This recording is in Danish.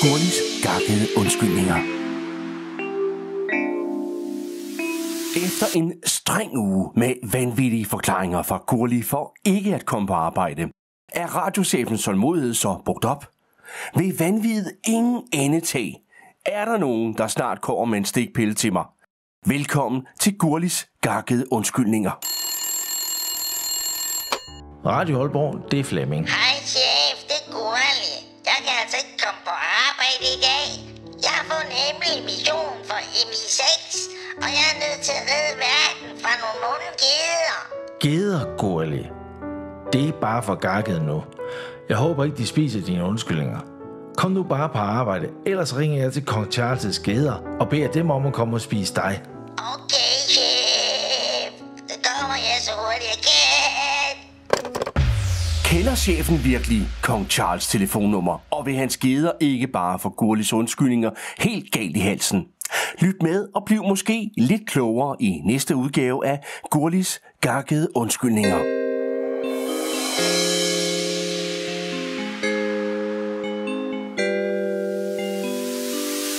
Gurlis gakkede undskyldninger. Efter en streng uge med vanvittige forklaringer fra Gurli for ikke at komme på arbejde, er radiochefens tålmodighed så brugt op. Ved vanvittigt ingen ende tag, er der nogen, der snart kommer med en stikpille til mig. Velkommen til Gurlis gakkede undskyldninger. Radio Aalborg, det er Flemming. Hej chef, det er Gurli. Jeg kan altså ikke komme på arbejde i dag. Jeg har fået en hemmelig mission for MI6, og jeg er nødt til at redde verden fra nogle onde geder. Geder, Gurli. Det er bare for gakket nu. Jeg håber ikke, de spiser dine undskyldninger. Kom nu bare på arbejde, ellers ringer jeg til Kong Charles' geder og beder dem om at komme og spise dig. Okay chef, det kommer jeg så hurtigt jeg kan. Kender chefen virkelig Kong Charles' telefonnummer, og vil hans geder ikke bare få Gurlis undskyldninger helt galt i halsen? Lyt med og bliv måske lidt klogere i næste udgave af Gurlis gakkede undskyldninger.